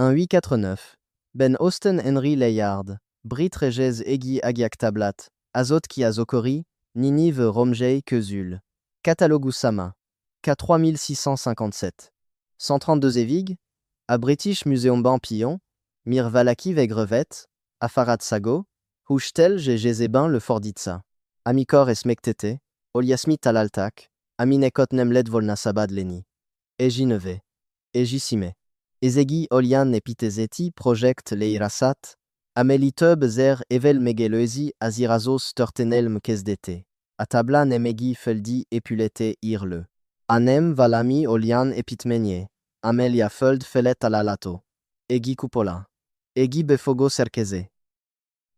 1849. Ben Austen Henry Layard, Brit Regez Egi Agiaktablat, Azot Ki Azokori, Ninive Romjei Kezul. Catalogusama. K3657. 132 Evig, à British Museum Bampillon, Mir Valaki Vegrevet, Afarat Sago, Hushtel Jezeben le Forditsa. Amikor Esmektete, Oliasmi Talaltak, Aminekot Nemlet Volnasabad Leni. Ejineve. Ejisime. Ezegi Olian Epitezeti Project Leirasat, Amelitub Zer Evel Megelezi Azirazos Turtenelm Kesdete. Atabla Nemegi Feldi Epulete Irle. Anem Valami Olian Epitmenie. Amelia Feld Felet Alalato. Egi Kupola. Egi Befogo Serkeze.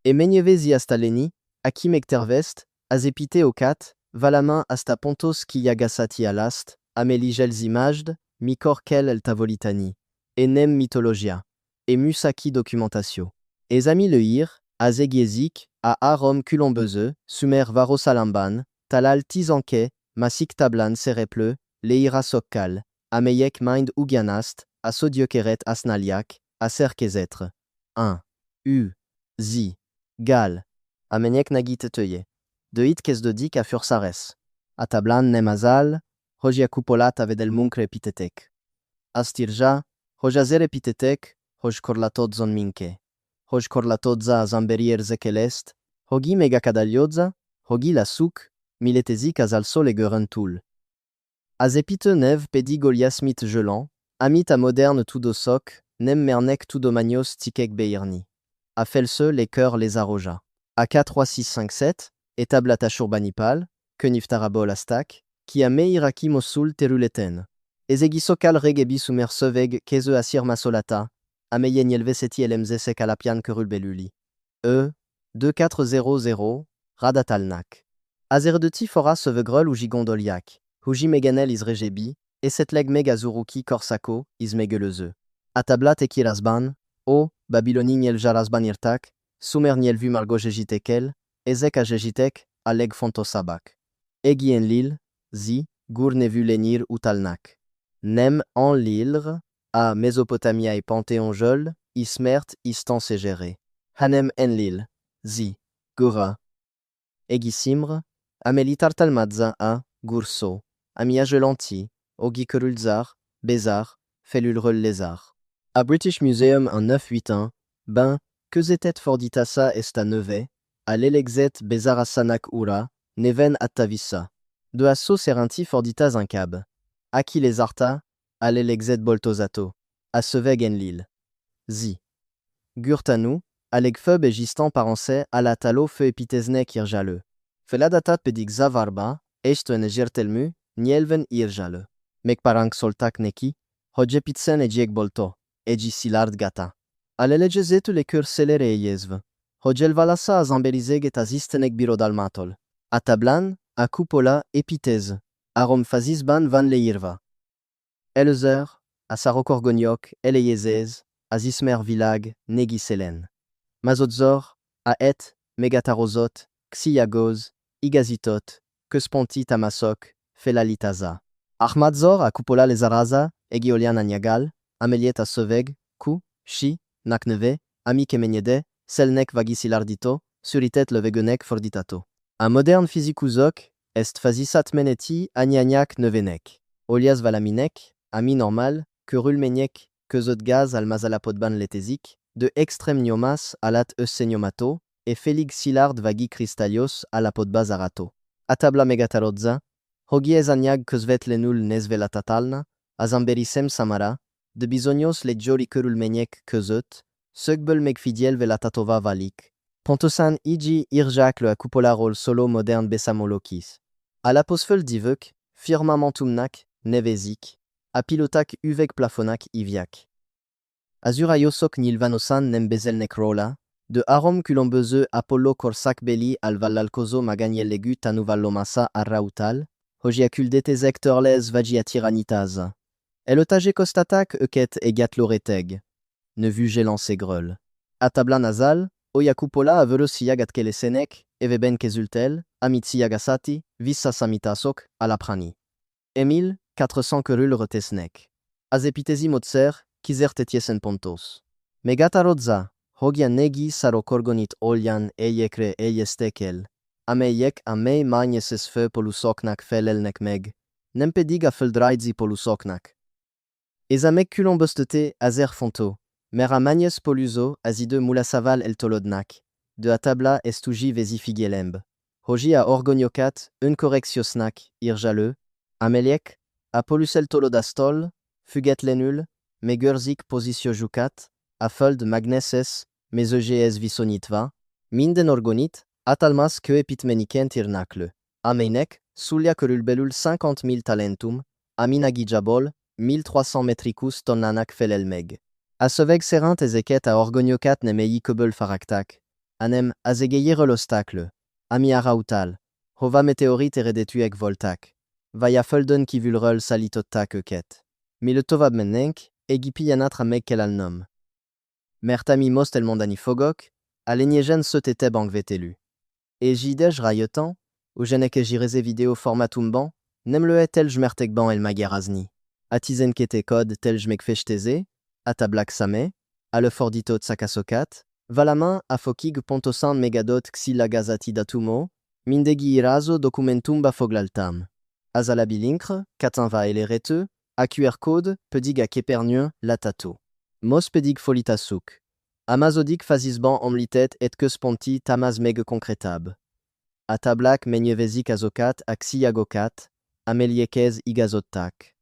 Emenyevezi Astaleni, Akim Ektervest, Azepite Okat, Valamin Asta Pontos Kiyagasati Alast, Amélie Gelzimajd, Mikor Kel El Tavolitani. Enem Mythologia. Emusaki Documentatio. Ezami Lehir, Azegiezik, A Arom Culombeze, Sumer Varosalamban, Talal Tizanke, Masik Tablan Sereple, Leira Sokkal, Ameyek Mind Ugianast, Asodiokeret Asnaliak, Aserkezetre. 1. U. Zi. Gal. Amenyek Nagit Teye. De Hit Kesdodik à Fursares. Atablan Nemazal, Rogia Kupolat Avedel Munkre Epitetek. Astirja, Rojazer Epitetek, Roj Korlatod Zonminke. Roj Korlatodza Zamberier Zekelest, Hogi Megakadaliodza, Hogi la Souk, Miletezik Azalso le Gerentul. Azepite Nev Pedi Goliasmit Gelan, Amit à moderne Tudosok, Nem Mernek Tudomanios Tikek Beirni. Afelse les cœurs les arroja. AK 3657, étable Atashurbanipal, Keniftarabol Astak, qui a Meiraki Mosul Teruleten. Ezegisokal Regebi Sumer Seveg Keze Asir Masolata, Ameyen Yelveseti LMZ Sekalapian Kerulbeluli. 2400, Radatalnak. Azerdeti Fora Sevegrel ou Gigondoliak, Huji Meganel Isregebi, et Setleg Megazuruki Korsako, Ismegeleze. Atablat Ekirasban, O, Babyloni Niel Jarasban Irtak, Sumer Nielvu Margojejitekel, Ezek Ajejitek, Aleg Fontosabak. Egi Enlil, Zi, Gur Nevu Lenir Utalnak. Nem en Lilre, A Mésopotamia et Panthéon Jol, Ismert, Istan Ségéré. Hanem Enlil, Zi, Gura. Egi Simre, Amélie Tartalmadza A, Gourso, Amia Gelanti, Ogi Kerulzar, Bézar, Felulrel Lézard. A British Museum en 981, Ben, Kezetet Forditassa Esta Neve, à l'Elexet Bezarasanak Ura, Neven Attavissa. De Asso Serinti Forditas Incab. Aki les Arta, à l'Elexet Boltosato. À Seveg Enlil. Zi. Gurtanu, Alegfeb et Gistan Parancet, à la Talo Feu Epiteznek Irjale. Feladatat Pedig Zavarba, Echtwen Jirtelmu, Nielven Irjale. Mekparank Soltak Neki, Hodjepitsen et Diek Bolto, Eji Silard Gata. Alelegezetu le cœur celere e yezve. Hodjel Valassa a Zamberizeg et Azistenek Birodalmatol. A Tablan, a Kupola, Epitez. Arom Fazisban van Leirva. Elzer, a Sarokorgoniok, Eleyezez, Azismer Vilag, Negi Selen. Mazotzor, a Et, Megatarozot, Xiagoz, Igazitot, Kesponti Tamasok, Felalitaza. Ahmadzor a Kupola les Araza, Egiolian Anyagal, Ameliet a Seveg, Ku, Shi, Nakneve, Ami Kemenyede, Selnek Vagisilardito, Suritet Levegenek Forditato. Un moderne physicuzok, est Fazisat Meneti, Anianiak Nevenek. Olias Valaminek, Ami normal, Kerulmenyek, Kezot Almazalapodban Letezik, de Extrême Niomas Alat Eusseniomato, et Felig Silard Vagi Kristalios Alapodba Zarato. Atabla Megatarodza, Hogiez Aniag Kezvet Lenul Nezvelatatalna, Azamberisem Samara, de Bizonios le Jori Kerulmenyek Kezot, Segbel Megfidiel Velatatova Valik. Pontosan Iji Irjak le Akupolarol solo moderne Bessamolokis. Alaposfel Divek, Firmamentumnak, Nevezik, Apilotak Uvek Plafonak Iviak. Azurayosok Nilvanosan Nembezelnek Rola, de Arom Kulombeze Apollo Korsak Beli Alvalalkozo Maganielegu Tanuvallomasa Arrautal, Hojiakuldetezek Torles Vagiatiranitaz. Elotage Kostatak Eket Egatloreteg. Nevu Gélan Segrel. Atabla Nazal, Oyakupola Avelosiag Atkelesenek, Eveben Kezultel, Amitsi Agasati, Vissa Samitasok, Alaprani. Emile, 400 Kerul Retesnek. Azepitezi Motser, kizertetiesen pontos. Megatarotza, hogia negi sarokorgonit oljan ejekre ejestekel. Amejek amej magneses feu polusoknak felelnek meg. Nempediga feldraidzi polusoknak. Ezamek culombostete azer fonto. Mera magnes poluso azide moulasaval el tolodnak. De a tabla estuji vesi figelemb. Hoji a orgoniokat, correctiosnak, irjale. Ameliek, a polusel tolodastol, fuget lenul, megurzik positiojukat, a fold magneses, meseges visonitva, minden orgonit, atalmas que epitmenikent irnakle. Ameinek, sulia belul 50 000 talentum, aminagijabol, 1300 metricus tonnanak felelmeg. Asoveg serint ezeket a orgoniokat nemei kebel faraktak. Anem, azegeye relostacle. Ami arautal. Hova meteorit eredetuek voltak. Vaya folden ki vulrel salitottak eket. Mi le tovab menenk, egipi yanatra meg kelalnom. Mertami mostel mondani fogok, alenyejen sotete bankvetelu. Et jidej rayotan, ou jeneke jireze vidéo formatumban, nem le tel jmertekban el magerazni. Atizen kete code tel jmekfechteze, atablak same, a le fordito tsakasokat, valamin a fokig pontosan megadot xilagazati datumo, mindegi irazo documentum bafoglaltam. Azalabilincre, katinva elerete, a QR code, pedig a kepernieu, latato. Mos pedig folitasuk. Amazodik fazisban omlitet et que sponti tamaz meg concretab. A tablak menyevezik azokat a xiagokat, ameliekez igazottak.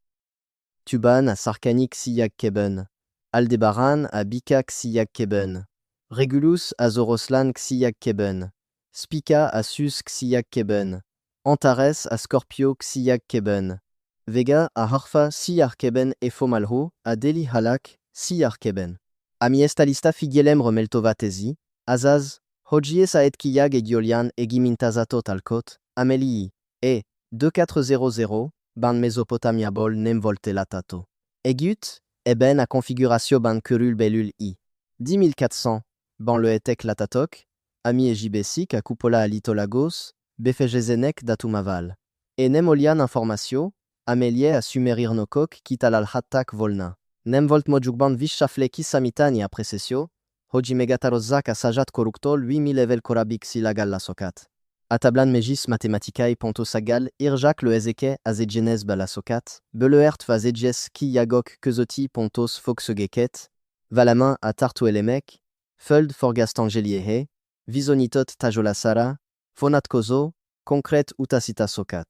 Tuban a sarkanik xiag keben. Aldebaran a bika xiag keben. Regulus a zoroslan xiag keben. Spica a sus xiag keben. Antares a scorpio xiag keben. Vega a harfa xiar keben e fomalho a deli halak xiar keben. Amiestalista figielem remeltovatezi, azaz, hojies a etkiag e giolian e gimintazato talkot, amelii, e 2400, ban Mesopotamia bol nem volte latato. Egut, eben a configuratio ban curul belul i. 10400, ban le etek latatok, ami e jibesik a cupola a litolagos, befejezenek datumaval. E nem olian informatio, amelie a sumerir no kok kital al hattak volna. Nem volt mojugban vishafleki samitani a precesio, hoji megatarozak a sajat koruktol 8000 level korabik silagal la sokat. Atablan megis mathematicae pontosagal irjak le ezeke azedjenez bala sokat, beleert fazedjes ki yagok kezoti pontos foxegeket, valamin a tartu elemek, fuld forgastangeliehe, visonitot tajolasara, fonatkozo, concret utasita sokat.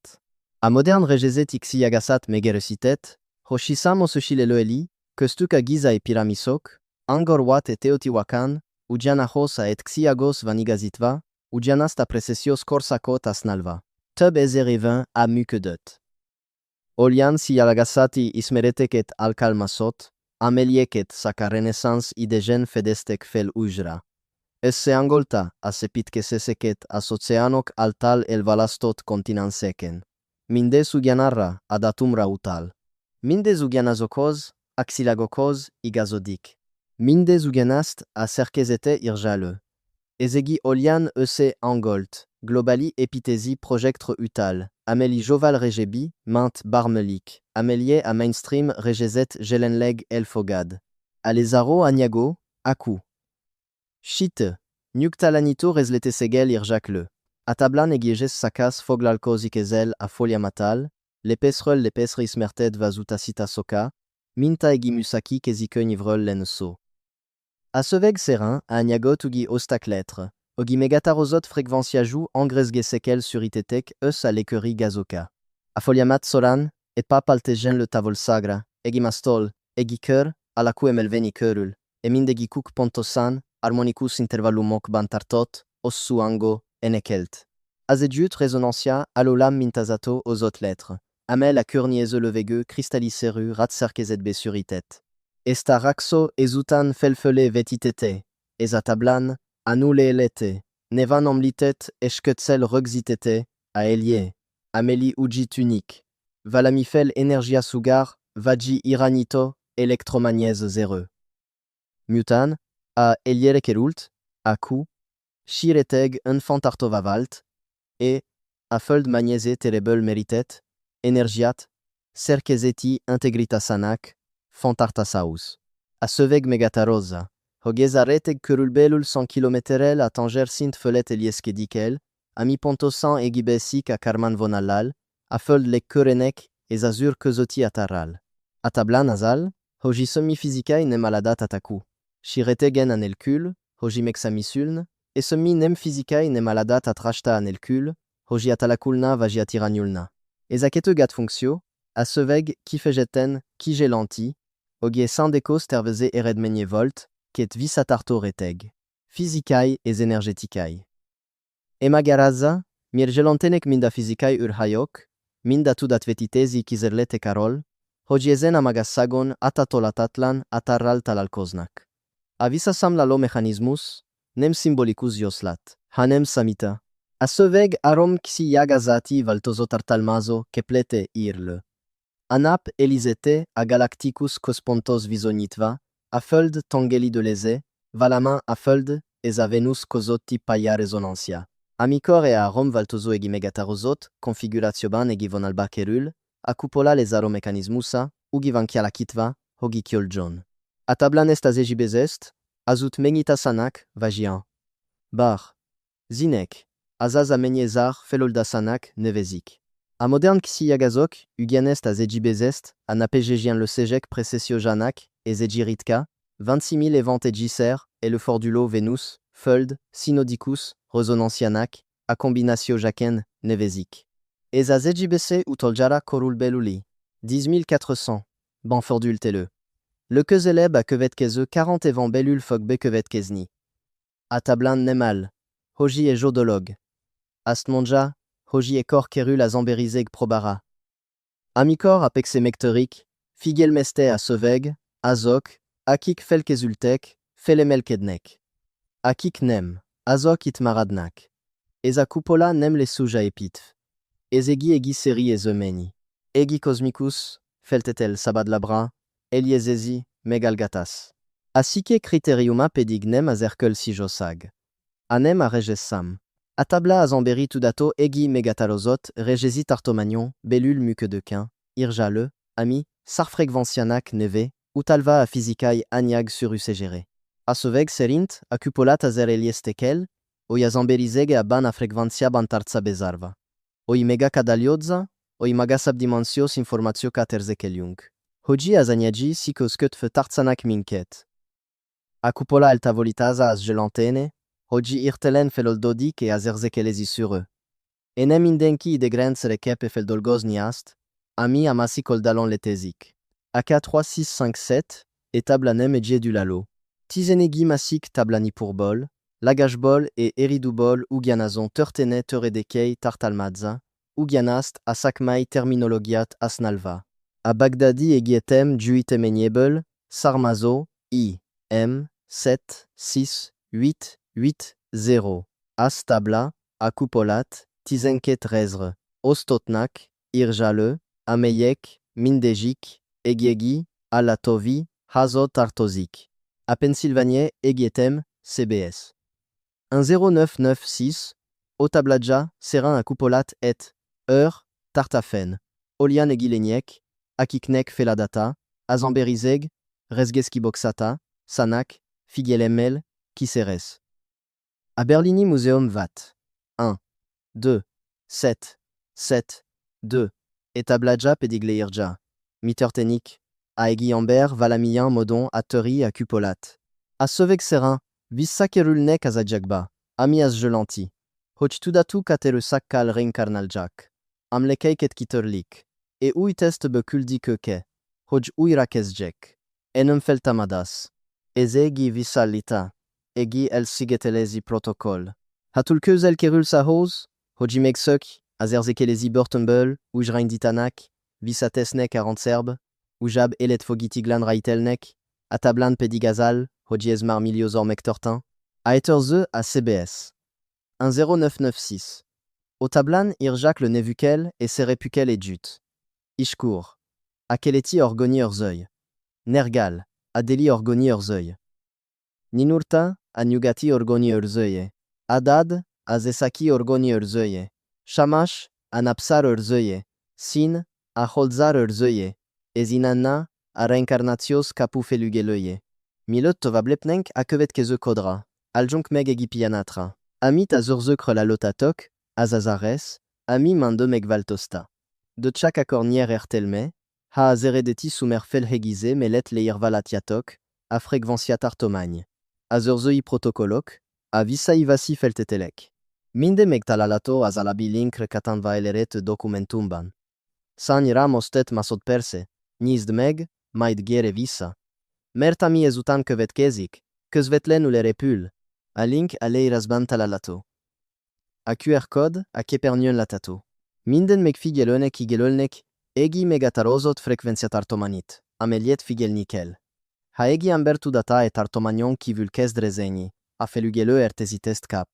A modern regezet ixiagasat megeresitet, hoshisam osushileleeli, Kestuka Giza e Piramisok, Angorwat e Teotihuacan, Udianahos a et Xiagos vanigazitva, Udianasta precesios korsakot asnalva. Tub ezerivin a mukedot. Olian sialagasati ismereteket alkalmasot, amelieket saka renaissance idegen fedestek fel ujra. Esse angolta a sepitkeseseket asocianok altal el valastot continanseken. Minde sugianarra adatumra utal. Minde sugianazokoz, Axilagokoz igazodik. Minde zuganast a serkezete irjale. Ezegi olian ese angolt, globali epitesi projectre utal, ameli joval regebi, mint barmelik, amelie a mainstream regezet gelenleg elfogad. Alezaro aniago, aku. Chite, nuktalanito rezlete segel irjakle. Atablan egieges sakas foglalkozikezel a folia matal, lepesrel lepesris merted vazutacita soka, Minta egimusaki kezikeun ivrol lenso. A seveg serin, a agnagot ugi ostakletre, ogi megatarozot frekvenciajou angresgesekel suritetek eus a l'écurie gazoka. A foliamat solan, et pa paltegen le tavol sagra, egimastol, egikeur, a la kuemelveni keurul, emindegikuk pontosan, harmonicus intervallumok bantartot, ossuango, enekelt. Azedjut resonancia, alolam mintazato ozot lettre. Amel a curnieze levege cristalliseru ratserkezet suritet. Esta raxo ezutan felfele vetitete, ezatablan, anule elete, nevan omlitet esketzel rugzitete, a elie, ameli uji tunik, valamifel energia sugar, vaji iranito, electromagnèse zereux. Mutan, a elierekerult, a ku, shireteg enfantartovavalt, e, a feld magnese terebel meritet, energiat, serkezeti integritasanak, fantartasaus. A Seveg Megatarosa. Hogeza reteg curulbelul 100 km a tanger sint felet elieskedikel, a mi pontosan egibesik a karman vonalal, a föld lek kurenek, ez azur közoti ataral. A tabla nazal, hoji semi-physicae nem aladat ataku. Shiretegen anelkul, hoji mexamisuln, et semi nem physicae nem aladat atrashta anelkul, hoji atalakulna vagi atiraniulna. Ez akete gat funktio, a seveg kifejeten, kigelanti, hogie sandekos terveze eredmenye volt, ket visatarto reteg. Physicae ez energeticae. Emagaraza, mirgelantenek minda physicae urhayok, minda tudat vetitezi kizerlete karol, hogiezen amagassagon atatolatatlan atarral talalkoznak. Avisa samlalo mechanismus, nem symbolicus joslat, hanem samita. A seveg arom ksi yagazati valtozotartalmazo keplete irle. Anap elisete a galacticus cospontos visonitva, a föld tangeli de leze, valamin a föld, ez a Venus cosotti paia resonantia. Amicor e a Rom valtozo egi megatarozot, configuratioban egi vonalba kerul, a cupola les aromecanismusa, ugi vankia la kitva, hogi kiol john. A tablan est az egibezest, azut menita sanak, vagian. Bar. Zinek. Azaz a menyezar, felolda sanak, nevezik. A modern ksi yagazok, ugianest az egibezest, a napegegian le sejek precessio janak, ez egiritka, 26 000 event egiser, et le fordulo Venus, Föld, Synodicus, Resonantianak, a combinatio jaken, nevezik. Ez az egibese utoljara korul beluli. 10 400. Ban fordultele. Le kezeleb a kevetkeze 40 event belul fog be kevetkezni. A tablan nemal. Hoji e jodolog. Astmonja, hoji e kor kerul a zamberizeg probara. Amikor a pexemectoric, figel meste a seveg, azok, akik felkezultek, felemelkednek. Akik nem, azok it maradnak. Ez a cupola nem le suja epitf. Ez egi seri ezemeni. Egi cosmicus, feltetel sabadlabra, eliezezi, megalgatas. Asike criteriuma pedignem a zerkel sijosag. Anem a regessam. A tabla a zamberi tudato egi megatalozot, regesi tartomagnon, belul muquedequin, irjale, ami, sarfregvancianac neve, utalva a physicae aniag sur usegere. A seveg serint, a cupolat a zer eliestekel, oi a zamberizeg a ban a frecvantia bantartza bezarva. Oi mega cadaliodza, oi magasab dimensios informatio caterzekeliung. Hoji a zaniagi sikosket fe tartsanak minket. A cupola altavolitaza as gelantene, hoji irtelen feloldodik e a zerzekelezi sureux. Enem indenki idegrenz rekep e feldolgoz niast, ami amasi koldalon letezik. AK 3657, et tablanem et djedulalo. Tizenegi masik tablani pour bol, lagajbol et eridubol ugianazon turtene teredekei tartalmadza, ugianast a sakmai terminologiat asnalva. A Bagdadi egietem juitemenyebel, sarmazo, i, m, 7, 6, 8, 8, 0. As tabla, a cupolat, tizenket rezre, ostotnak, irjale, ameyek, mindejik, egiegi, alatovi, hazo tartozik. A Pennsylvanie, egietem, CBS. 10996, Otabladja, Serin a cupolat et, Tartafen, Olian egileniek, Akiknek feladata, Azamberizeg, Resgeski boxata, Sanak, Figielemel, Kiseres. A Berlini Museum Vat. 1, 2, 7, 7, 2, Etabladja pedigleirja, Mittertenik, a Eguiamber, Valamian, Modon, a Teri, a Cupolat. A Seveg Serin, Vissa Kerulnek a Zadjagba, Amias Gelanti. Hoch tudatu kateru sakkal reinkarnaljak. Amlekei ket kiterlik. E ui test be kuldi köke. Hoch ui rakezjek. Enem feltamadas. Ezegi vissalita. Egi el sigetelezi protokol. Hatul közel kerul sahoz, hoji megsök, azerzekelezi burtumbel, ujrain ditanak, visatesnek a serbe, ujab elet fogitiglan raitelnek, atablan pedigazal, hojiezmar miliozor mektortin, a eterze a CBS. 10996. Au tablan irjak le nevukel et serepukel et jut. Ishkur. A keleti orgoni orzeuil. Nergal. Adeli orgoni orzeuil. Ninurta, a nyugati orgoni orzeuye. Adad, a zesaki orgoni orzeuye. Shamash, a napsar orzeuye. Sin, a holzar orzeuye. Ezinanna, a reincarnatios kapu felugeleuye. Milot tovablepnenk akevet keze kodra. Aljonk meg egipianatra. Amit azurzekre la lotatok, azazares, ami minde meg valtosta. De tchak akornier ertelme, ha azeredeti sumer felhegize melet leirvalatiatok, a frekvanciatartomagne. Azurzei protokolok, a visaivasi feltetelek. Minde meg talalato azalabilinkre katanvaeleret dokumentumban. San ramostet masot perse, nizd meg, maid gere visa. Mertami ezutan kevet kezik, kezvetlen ou lerepul. A link a leirasban talalato. A QR code a kepernion latato. Minden meg figelonek igelolnek, egi megatarozot frekvenciatartomanit, ameliet figelnikel. Ha egi ambertu data et artomanion kivul kes drezeni, a felugelo ertesitest cap.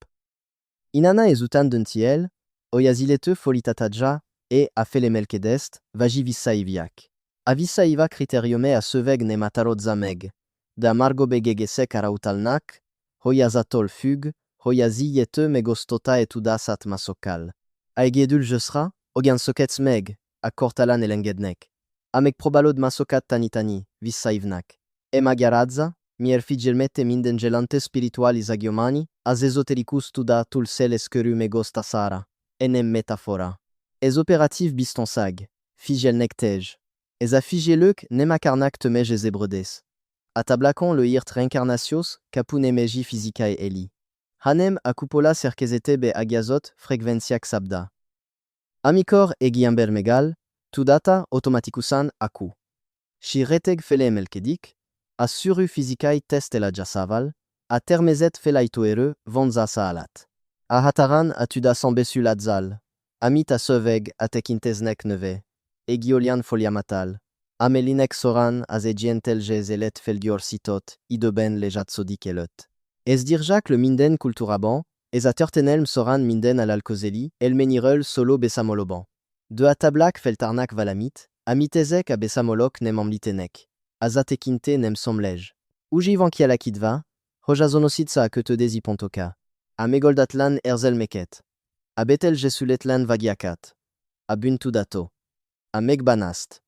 Inana ezutan dentiel, oyazilete folitatadja, e a felemelkedest, vaji vissaiviak. A vissaiva criteriome a seveg ne matarozza meg, da margo begegesek arautalnak, hoyazatol fug, hoyazi yete megostota etudasat masokal. A egedul jesra, ogan sokets meg, a kortalan elengednek. A meg probalod masokat tanitani, vissaivnak. E magaradza, mier figelmete minden gelante spiritual isagiomani, az esotericus tuda tul sel eskeru megosta sara. Enem metafora. Ez operativ bistonsag, figelnek tej. Ez a figeluk nemakarnak temej ezebredes. A tablakon le hirt reincarnatios, kapune meji physicae eli. Hanem a cupola cerkezete be agazot frekvenciak sabda. Amikor egiamber megal, tudata automatikusan aku. Si reteg fele melkedik, a suru physicae testela jasaval, a termezet felaitoere vonza saalat. A hataran a tuda sambesul adzal, amit a seveg a tekinteznek neve, egiolian foliamatal, amelinek soran az egientelge zelet felgior sitot, ideben lejat sodik elot. Ez dirjak le minden kulturaban, ez a törtenelm soran minden alalkozeli, elmenirel solo besamoloban. De a tablak feltarnak valamit, amitezek a besamolok nem amlitenek. Azatekinte nem somlej. Uji vankialakidva, hojazonositsa a köte desipontoka. A megoldatlan erzel meket. A betel jesuletlan vagiakat. A buntudato. A megbanast.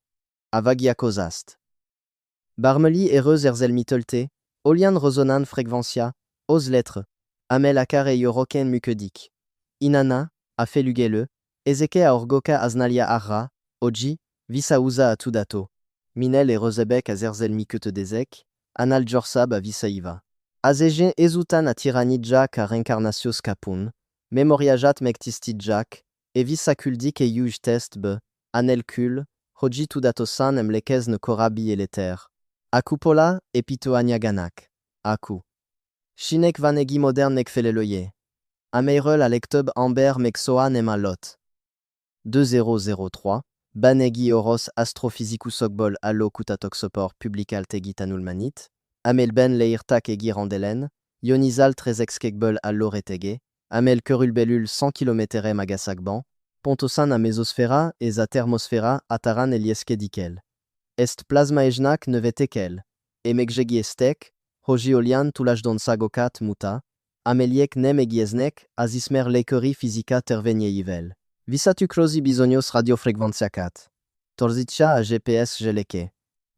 A vagiakozast. Barmeli ereuz erzel mitolte, olian resonan frekvencia, os lettre. Amel akar eyoroken mukedik. Inana, a felugele, ezeke a orgoka aznalia arra, oji, visauza a tudato. Minel et Rezebek a zerzel mikete dezek, anal jorsab a visaiva. Azege ezutan a tiranidjak a reincarnatios kapun, memoriajat mektistidjak, e visakuldik e yuj test be, anel kul, hoji tudatosan emlekez ne korabi eleter. Akupola epito anyaganak. Aku. Shinek vanegi modern nek feleloye. Ameirel a lektub amber meksoa nemalot. 2003. Banegi oros astrophysicus ogbol allo kutatoxopor publical tegitanul manit, amel ben leirtak egi randelen, ionizal trezexkegbol allo retege, amel kerulbelul 100 km magasagban, pontosan a mesosfera et a thermosfera ataran elieske dikel. Est plasmaejnak nevetekel, emegjegi estek, hoji olian tulajdon sagokat muta, ameliek nem egieznek, azismer lekeri fizika tervenieivel. Visatucrosi bisognos radiofrekvenciakat. Torzitcha a GPS geleke.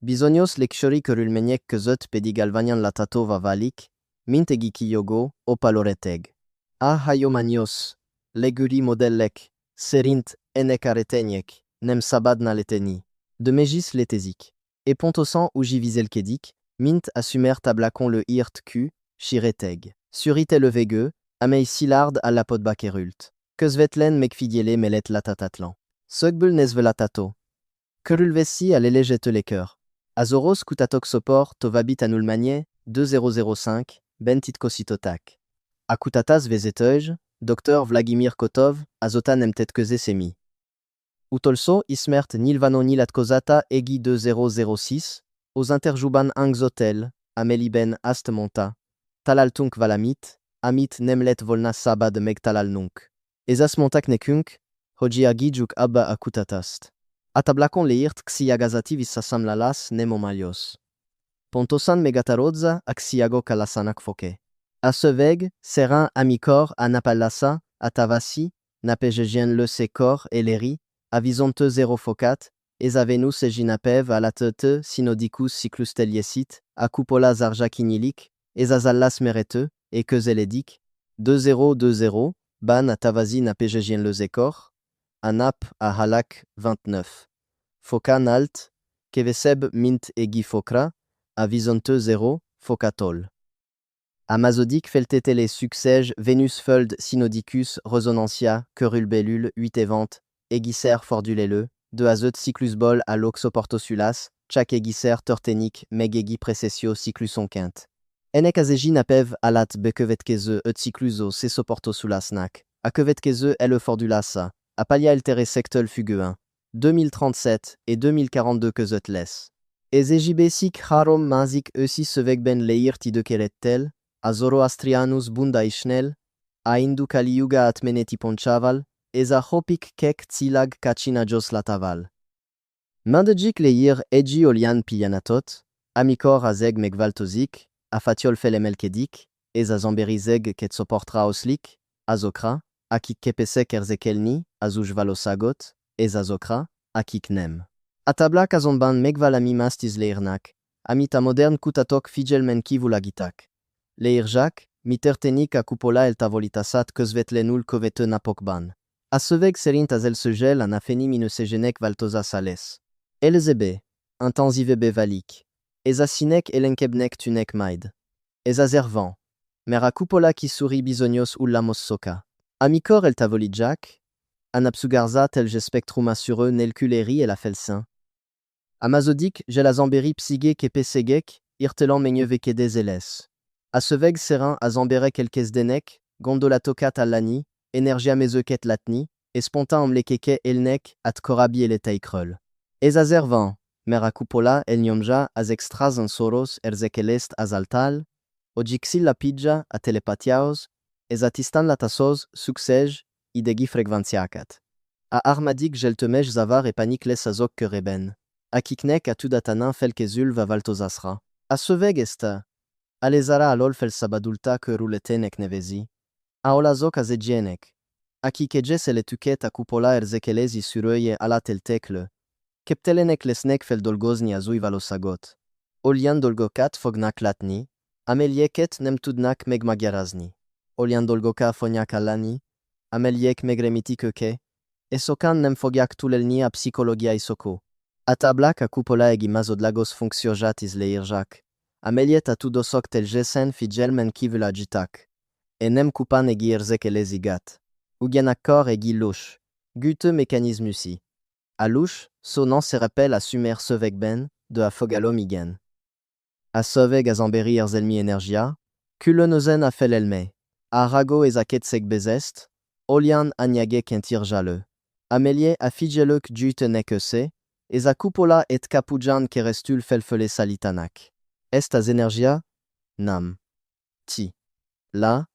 Bisognos lekshori kerulmeniek kezot pedigalvanian latato vavalik, mintegi yogo, opaloreteg. A hayomanios, leguri modellek, serint, enek areteniek, nem sabad naleteni. De megis letezik. Et pontosan uji viselkedik, mint assumer tablakon le hirt Q, shireteg. Surite le vege, amei silard a la podbakerult. Kezvetlen mekfidiele melet latatatlan. Sogbul nezvelatato. Kerulvesi a lelejeteleker. Azoros kutatoxopor tovabit anulmanie, 2005, bentitkositotak. Akutatas vezeteuj, Dr Vladimir Kotov, azotan emtetkeze semi. Utolso ismert nilvano nilatkozata egi 2006, aux interjuban angzotel, ameliben astmonta. Talaltunk valamit, amit nemlet volna sabad meg talalnunk. Ezas montak nekunk, hoji agijuk abba akutatast. Atablakon leirt xiagazati vissasamlalas nemomalios. Pontosan megatarodza axiago kalasanak foke. A seveg, serin amikor anapalasa, atavasi, napejegien le sekor eleri, avizonte zero fokat, eza Venus eginapev alatete synodicus cyclus teliesit, akupola zarja kinilik, eza zallas merete, et que zeledik, 2020, ban à tavazi na pejegien le zekor, anap à halak 29. Foka nalt, keveseb mint egi fokra, à visonte 0, fokatol. Amazodik feltetele succège Venus fold synodicus resonantia, querulbellule 8 évente, egisser fordulele, 2 azot cyclus bol à l'oxoportosulas, chak egisser torténique meg egi precessio cycluson quinte. Enek azegi napev alat bekevetkeze et cycluso sesoportosulasnak, a kevetkeze elle fordulasa, a palia eltere sectel fuguin, 2037 et 2042 kezotles. Ezegibesik harom mazik eusi sevek ben leir tidekelettel, a Zoroastrianus bunda ishnel, a Hindu Kaliuga atmeneti ponchaval, eza hopik kek tsilag kachina jos lataval. Mandejik leir egi olian piyanatot, amikor azeg megvaltozik, a fatiol felemelkedik, eza zamberizeg ketsoportra oslik, azokra, akik kepesek erzekelni, azuj valosagot, eza zokra, akik nem. Atabla kazonban megvalami mastiz leirnak, amita modern kutatok figelmenki vulagitak. Leirjak, mitertenik a kupola el tavolitasat kezvetlenul kovete napokban. A seveg serint azel segel an afeni minusegenek valtoza sales. Elzebe, intensivebe valik. Eza sinek elenkebnek tunek maid. Eza zervan. Mer a kupola ki sourit bisognos ullamos soka. Amikor el tavolidjak, anapsugarza tel je spectrum assureux nelkuleri el afelsin. Amazodik, gelazamberi psige kepesegek, irtelan megneveke dezeles. A seveg serin a zambere kelkes denek, gondolatokat alani, energia mezeuket latni, et sponta amlekeke elnek at korabi eletaikreul. Eza zervan, mer a kupola el nyomja az extras en soros erzekelest azaltal, ojixil la pidja a telepatiaos, ezatistan latasos succej, idegi frekventiakat. A armadik geltemej zavar et panikles azok kereben. A kiknek a tudatanin felkezul va valtosasra. A seveg esta. Alezara alol fel sabadulta que ruletenek nevezi. A olazok a zedjenek. A kikejes eletuket a kupola erzekelezi suröye alat el tekle. Keptelenek lesnek fel dolgozni azui valosagot. Olian dolgokat fognak latni. Amelieket nem tudnak megmagyarazni. Olian dolgoka fonyak alani. Ameliek megremiti köke. Esokan nem fogják tulelni a pszichológia isoko. A tablak a kupola egi mazodlagos funkciojat izleirjak. Ameliet a tudosok tel jesen figelmen kivula jitak. Nem kupan egi erzekelezi-gat. Ugyanakkor egi louche. Gute mécanismusi. A louche, sonan se rappelle a sumer seveg ben, de a fogalom igen. A seveg a zamberi erzelmi energia, kulenozen a fel elme. A rago ezaket seg bezest, olian anyage kentir jale. Amelie a figeluk jute nekese, ez a kupola et kapujan kerestul felfele salitanak. Est az energia? Nam. Ti. La.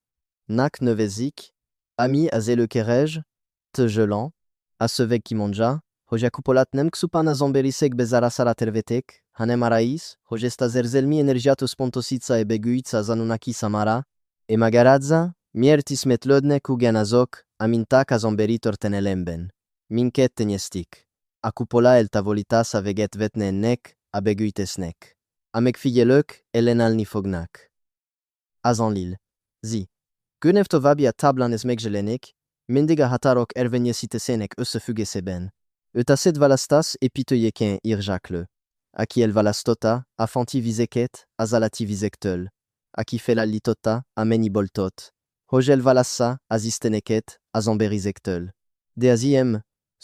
Nak nevezik. Ami a zele kerej. Te gelan. A seveg kimonja. Hoja kupolat nem ksupan a zamberisek bezarasara tervetek. Hanem arais. Hojesta zerzelmi energiatus pontositsa e beguitsa zanunaki samara. E magaradza. Miertis metlodnek uganazok. Amintak a zamberitor tenelemben. Minket teniestik. A kupola el tavolitas a veget vetne nek. A beguitesnek. Amek figelök, ellenálni fognak. Azanlil. Zi. Gönev további a táblán ez megjelenik, mindig a határok érvényesítésének összefüggésében. Őt a szétválasztás építőjéken írják le. Aki elválasztotta, a fanti vizeket, az alatti vizektől. Aki felállította, a mennyi boltot. Hogy elválassza, az isteneket, az emberizektől. De az IM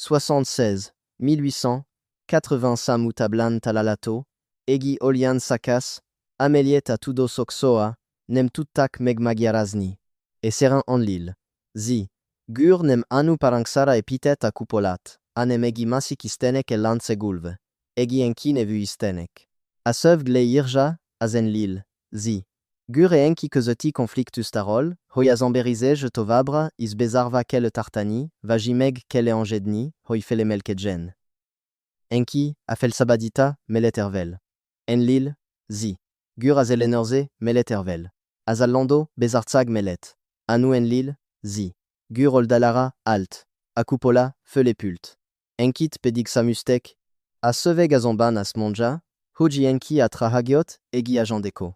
76 1880 számú táblán található, egi olian sakas, ameliet a tudosok soa, nem tudtak megmagyarázni. És seran anlil. Zi. Gur nem anu parancsara epitet a kupolat, hanem egi másik istenek elláncegulve. Egi enki nevű istenek. A szövg leírja, az enlil. Zi. Gur enki közötti konfliktus tarol, hogy az emberizés továbbra is bezárva kell tartani, vagi meg kell engedni, hogy felemelkedjen. Enki, a felszabadita, meletervel. Enlil, zi. Gur az ellenőrze, meletervel. Az allando, bezartzag melet. Anu enlil, zi. Gur oldalara, alt. A kupola, felepult. Enkit pedig samustek, A seveg azomban asmonja, hoji enki atrahagiot, egi ajandeko.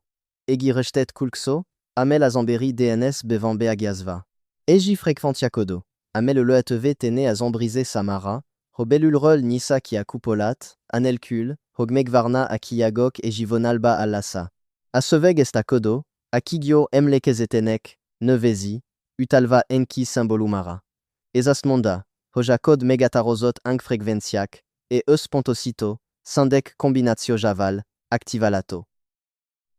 Egi rechtet kulkso, amel azamberi DNS bevambe agiasva. Egi frekventiakodo. Amel le atv tene azambrise samara, robelulrol nisa ki akupolat, anelkul, hogmegvarna akiyagok et jivonalba alassa. Aseveg estakodo, akigio emlekezetenek, nevezi, utalva enki symbolumara. Esasmonda, hojakod megatarozot frekvenciak, et pontosito, sindek combinatio javal, activalato.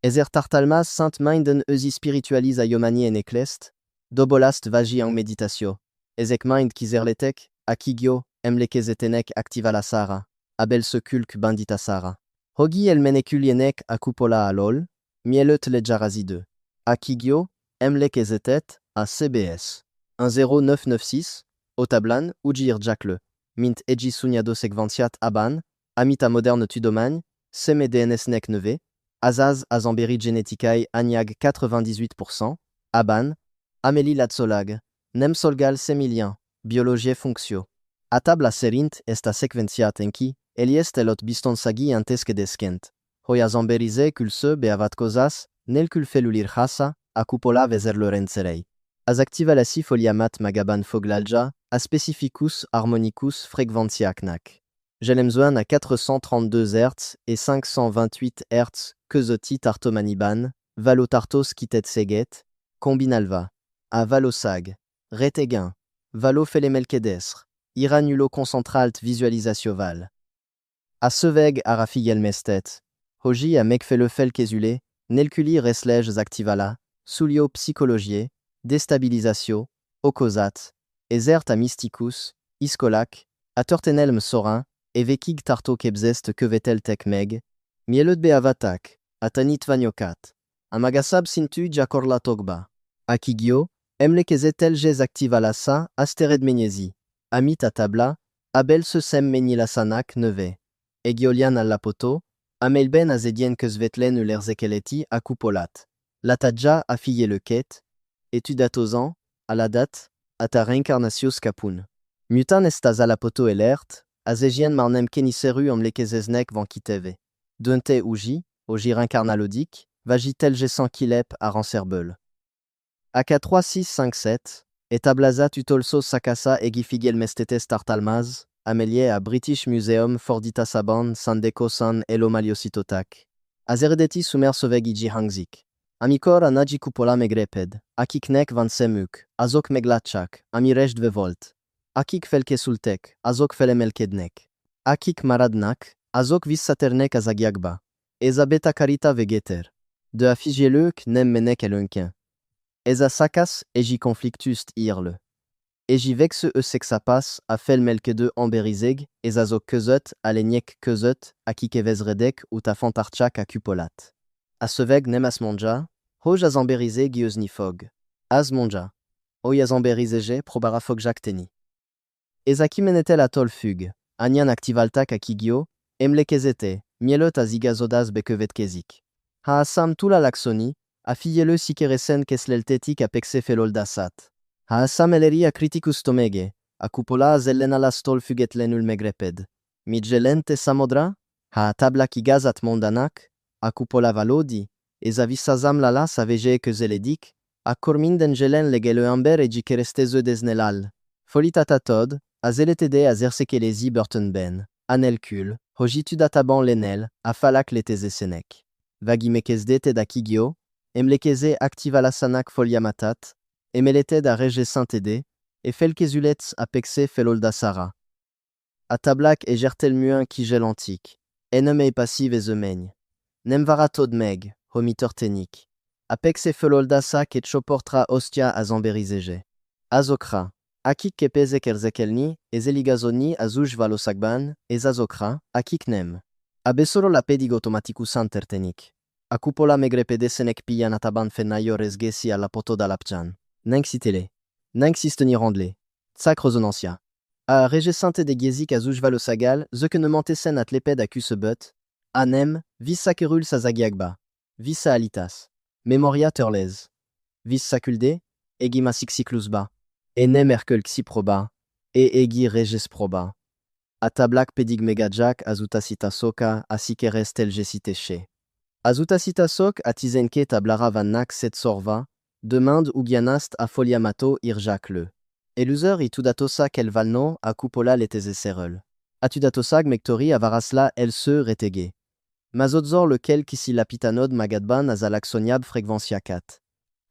Ezer tartalmas saint minden spiritualise a yomani en eklest, dobolast vagi en méditatio. Ezek mind kizerletek, akigio, emlekezetenek activalasara, abel sekulk banditasara. Hogi elmenekulienek akupola alol, mielet lejarazide. Akigio, emlekezetet, a CBS. 10996, Otablan, Ujir Jakle, Mint Eji Sunyado Sekventiat Aban, Amita Moderne Tudomagne, Seme DNS Nek Neve, Azaz Azamberi Geneticae Agnag 98%, Aban, Amélie Latsolag, Nemsolgal Semilien, Biologie Functio. Atabla Serint esta Sekventiat Enki, Eliest elot Bistonsagi Anteske Deskent, Hoya Zamberize Kulse Beavat Kozas, Nelkul Felulir Hasa, Akupola Vezerlorencerei. As activalasi foliamat magaban foglalja, a specificus harmonicus frequentiacnac. Jelemzoan à 432 Hz et 528 Hz, Kezoti tartomaniban, valotartos kitet seget, combinalva, a valosag, reteguin, valo felemelkedesre, iranulo concentralt visualisationval. A seveg a rafigel mestet, hoji a mekfelefel kezule, nelculi resleges activala, sulio psychologie, déstabilisatio, ocosat, ezert a mysticus, iscolac, a tortenelm sorin, evekig tarto kebzest kevetel tek meg, mielet beavatak, a tanit vanyokat, a magasab sintu jakorla togba, a kigio, emlekezetel jez activalasa, astered menyezi, amit a tabla, abel se sem menilasanak neve, egiolian allapoto, amelben a zedien kezvetlen ulerzekeleti a kupolat, latadja a fille le ket, etudatozan, à la date, à ta réincarnatio scapun. Mutan estas à la poto elert, a zegien marnem keniseru amlekezeznek van kiteve. Dunte uji, oji reincarnalodik, vagitel gesan kilep a rancerbel. AK 3657, etablazat utolso sakasa egifigel mestetes tartalmaz, amelie a British Museum Fordita Saban Sandeko San Elomaliositotak. Azerdeti sumersoveg iji hangzik. Amikor a nadji kupola megreped, akiknek van semuk, azok meglatchak, amirejd vevolt. Akik felkesultek, azok felemelkednek. Akik maradnak, azok vissaternek azagiagba. Ezabeta karita vegeter. De afigeluk nem menek elunkin. Eza sakas eji conflictust irle. Eji vexe sexapas a felmelkede amberizeg, ezazok között alenyek között, akik evezredek ut a fantarchak a kupolat. Aseveg nem asmonja, hoj azamberize giuznifog. Asmonja. Oy azamberizege probara fogjak teni. Ezaki menetel atol fug, anyan activaltak a kigio, emlekezete, mielot a zigazodas bekevetkezik. Ha asam tula laksoni, a fillele sikeresen kesleltetik a pexe feloldasat. Ha asam eleri a criticus tomege, a kupola a zellena la stol fugetlenul megreped. Midjelente samodra? Ha tabla kigazat mondanak? A kupola valodi, ezavissazam lala savege kezeledik, a korminden jelen legele amber e jikeresteze deznelal. Folitatatod, a zeletede a zersekelezi burtonben, anelkul, hojitudataban lenel, a falak letezesenek. Vagimekezdete da kigio, emlekeze activalasanak foliamatat, emeleted a rege sintede, e felkezulets a pexe feloldasara. A tablak e gertelmuin kigel antique, enem e passive e zemeigne. Nemvaratod meg, homitor tenik. Apexe feloldasa ket choportra ostia a zamberizege. Azokra. Akik kepeze kerzekelni, ezeligazoni azuj valosagban, ezazokra, akik nem. Abesoro la pedig automaticus antertenik. Akupola megrepede senek piyan ataban fenayo resgesi a la poto da lapjan. Nenksitele. Nenksisteni randle. Tsak resonancia. A regesante de gezik azuj valosagal, zekenemantesen at leped acusebut, anem, vissa kerul sazagiagba. Vissa alitas. Memoria turlez. Vis sakulde, egi masixiclusba. Enem erkel xiproba. E egi reges proba. Atablak pedig megajak azutasita soka asikeres telgesiteche. Azutasita sok atizenke tablara vannak set sorva, demand ugianast a foliamato irjak le. Eluzer itudatosa kel valno a cupola letezeserel. Atudatosag mectori avarasla el se retege. Mazotzor lequel kisi lapitanod magadban azalaxoniab frekvanciakat.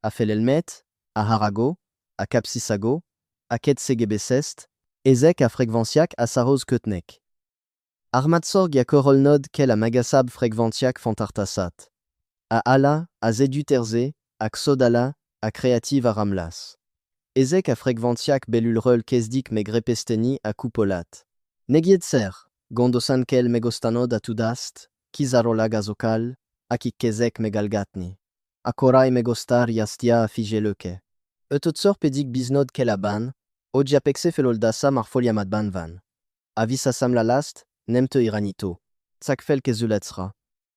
A felelmet, a harago, a capsisago, a ketsegebesest, ezek a frekvanciak a saroz ketnek. Armatsor giakorolnod kel a magasab frekvanciak fantartasat. A ala, a zeduterze, a xodala, a creative a ramlas. Ezek a frekvanciak belulrel kesdik megrepesteni a cupolat. Negietser, gondosan kel megostanod a tudast, kizarola gazokal, a kikkezek megalgatni. A korai megostar yastia a figeleke. Eutotsor pedik biznod kel aban, odjapexe feloldasa marfoliamadban van. Avisasam la last, nemte iranito. Tsakfel kezuletsra.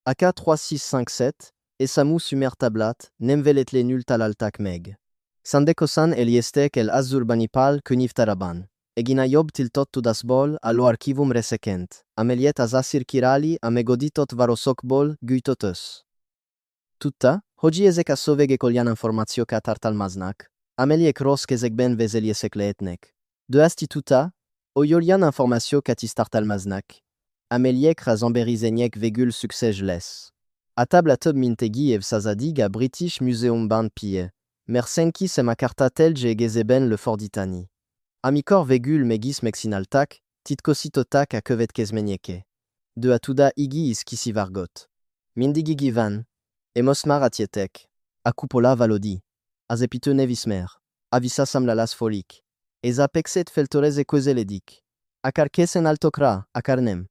AK 3657, esamu sumer tablat, nemveletle nul talaltak meg. Sandekosan eliestek el azurbanipal kuniv taraban. Egina job tiltot tudasbol alo archivum resekent. Ameliet azasir kirali amegoditot varosokbol guitotus. Tutta, hodzi ezek a soveg ekolian informatio katartal maznak. Ameliek ros kezekben vezeliesek leetnek. De asti tuta, oyolian informatio katistartal maznak. Ameliek razamberizenyek vegul succès les. A table atob mintegi ev sazadig a British Museum ban pie. Mersenki semakarta telge egezeben le forditani. Amikor vegul megis mexinaltak, titkositotak a kevet kezmenieke. De atuda igi iskisi vargot. Mindigigi van. Emosmar atietek. A cupola valodi. Azepite nevismer. Avisa samlalas folik. Eza pexet feltorez ekozeledik. A karkesen altokra, a karnem.